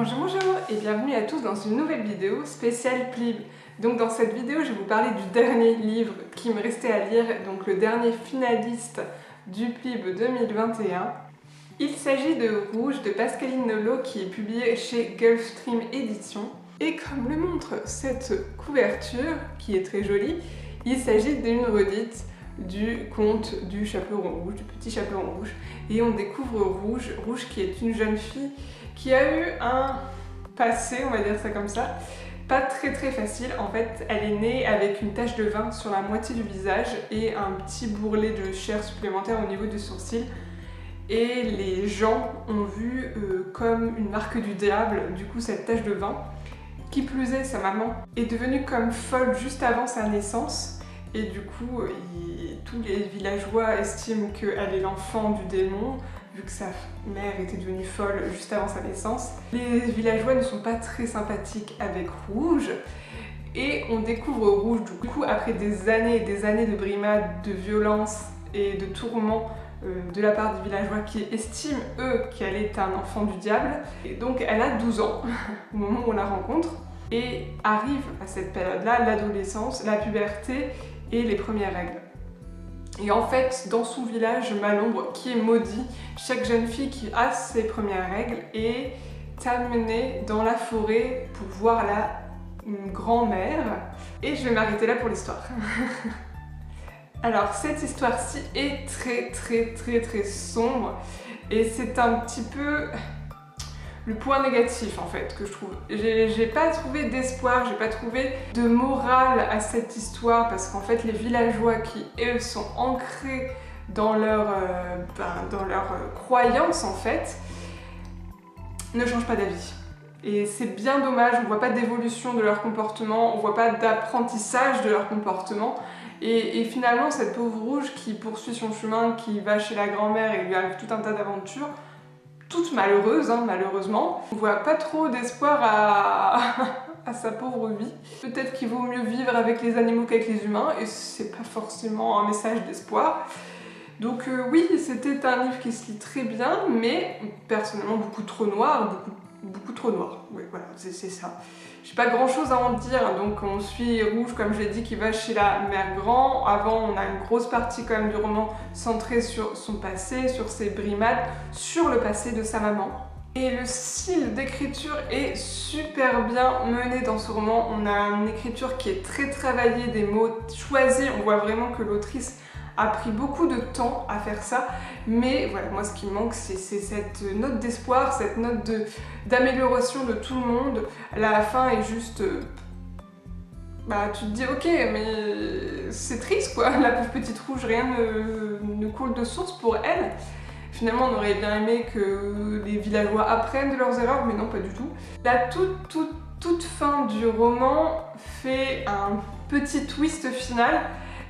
Bonjour et bienvenue à tous dans une nouvelle vidéo spéciale PLIB. Donc dans cette vidéo, je vais vous parler du dernier livre qui me restait à lire, donc le dernier finaliste du PLIB 2021. Il s'agit de Rouge de Pascaline Nolot qui est publié chez Gulfstream Éditions. Et comme le montre cette couverture, qui est très jolie, il s'agit d'une redite du conte du chaperon rouge, du petit chaperon rouge. Et on découvre Rouge qui est une jeune fille qui a eu un passé, on va dire ça comme ça, pas très facile. En fait, elle est née avec une tache de vin sur la moitié du visage et un petit bourrelet de chair supplémentaire au niveau du sourcil. Et les gens ont vu comme une marque du diable, du coup, cette tache de vin. Qui plus est, sa maman est devenue comme folle juste avant sa naissance. Et du coup, tous les villageois estiment qu'elle est l'enfant du démon, vu que sa mère était devenue folle juste avant sa naissance. Les villageois ne sont pas très sympathiques avec Rouge, et on découvre Rouge du coup après des années et des années de brimades, de violence et de tourments de la part des villageois qui estiment, eux, qu'elle est un enfant du diable. Et donc elle a 12 ans au moment où on la rencontre, et arrive à cette période-là, l'adolescence, la puberté et les premières règles. Et en fait, dans son village Malombre, qui est maudit, chaque jeune fille qui a ses premières règles est amenée dans la forêt pour voir la grand-mère. Et je vais m'arrêter là pour l'histoire. Alors, cette histoire-ci est très sombre, et c'est un petit peu le point négatif en fait que je trouve. J'ai pas trouvé d'espoir, j'ai pas trouvé de morale à cette histoire, parce qu'en fait les villageois qui eux sont ancrés dans leur croyance en fait ne changent pas d'avis. Et c'est bien dommage, on voit pas d'évolution de leur comportement, on voit pas d'apprentissage de leur comportement. Et finalement cette pauvre Rouge qui poursuit son chemin, qui va chez la grand-mère et lui arrive tout un tas d'aventures, toutes malheureuses, malheureusement. On voit pas trop d'espoir à sa pauvre vie. Peut-être qu'il vaut mieux vivre avec les animaux qu'avec les humains, et c'est pas forcément un message d'espoir. Donc oui, c'était un livre qui se lit très bien, mais personnellement beaucoup trop noir, beaucoup trop noir. Oui, voilà, c'est ça. J'ai pas grand chose à en dire, donc on suit Rouge, comme je l'ai dit, qui va chez la mère Grand. Avant, on a une grosse partie quand même du roman centrée sur son passé, sur ses brimades, sur le passé de sa maman. Et le style d'écriture est super bien mené dans ce roman. On a une écriture qui est très travaillée, des mots choisis. On voit vraiment que l'autrice a pris beaucoup de temps à faire ça, mais voilà, moi ce qui me manque c'est cette note d'espoir, cette note d'amélioration de tout le monde. La fin est juste... tu te dis ok, mais c'est triste quoi, la pauvre petite Rouge, rien ne coule de source pour elle. Finalement on aurait bien aimé que les villageois apprennent de leurs erreurs, mais non, pas du tout. La toute fin du roman fait un petit twist final,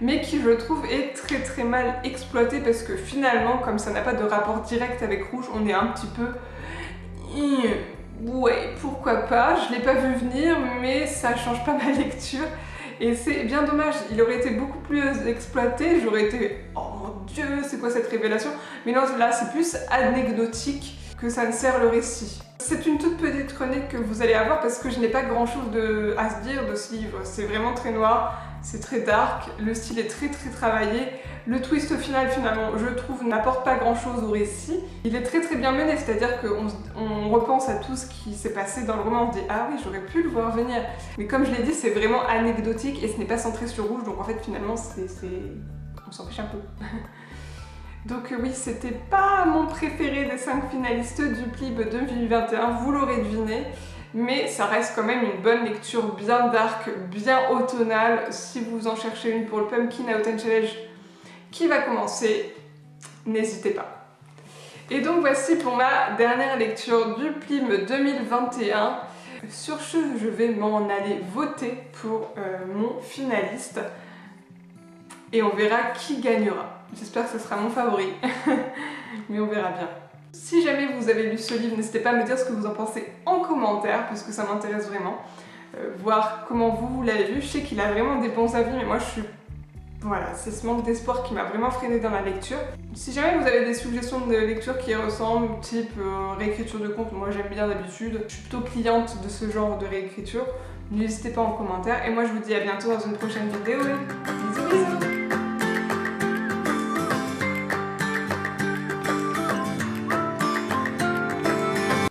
mais qui je trouve est très mal exploité, parce que finalement, comme ça n'a pas de rapport direct avec Rouge, on est un petit peu... Ouais, pourquoi pas, je l'ai pas vu venir, mais ça change pas ma lecture. Et c'est bien dommage, il aurait été beaucoup plus exploité, j'aurais été « Oh mon Dieu, c'est quoi cette révélation ?» Mais non, là c'est plus anecdotique que ça ne sert le récit. C'est une toute petite chronique que vous allez avoir, parce que je n'ai pas grand chose à se dire de ce livre. C'est vraiment très noir, c'est très dark, le style est très travaillé. Le twist final, finalement, je trouve, n'apporte pas grand chose au récit. Il est très bien mené, c'est-à-dire qu'on repense à tout ce qui s'est passé dans le roman, on se dit « Ah oui, j'aurais pu le voir venir ». Mais comme je l'ai dit, c'est vraiment anecdotique et ce n'est pas centré sur Rouge, donc en fait, finalement, on s'en fiche un peu. Donc oui, c'était pas mon préféré des 5 finalistes du PLIB 2021, vous l'aurez deviné, mais ça reste quand même une bonne lecture, bien dark, bien automnale. Si vous en cherchez une pour le Pumpkin Autumn Challenge qui va commencer, n'hésitez pas. Et donc voici pour ma dernière lecture du PLIB 2021. Sur ce, je vais m'en aller voter pour mon finaliste, et on verra qui gagnera. J'espère que ce sera mon favori, mais on verra bien. Si jamais vous avez lu ce livre, n'hésitez pas à me dire ce que vous en pensez en commentaire, parce que ça m'intéresse vraiment. Voir comment vous l'avez vu. Je sais qu'il a vraiment des bons avis, mais moi je suis Voilà, c'est ce manque d'espoir qui m'a vraiment freinée dans la lecture. Si jamais vous avez des suggestions de lecture qui ressemblent, type réécriture de contes, moi j'aime bien d'habitude, je suis plutôt cliente de ce genre de réécriture, n'hésitez pas en commentaire. Et moi je vous dis à bientôt dans une prochaine vidéo et bisous bisous.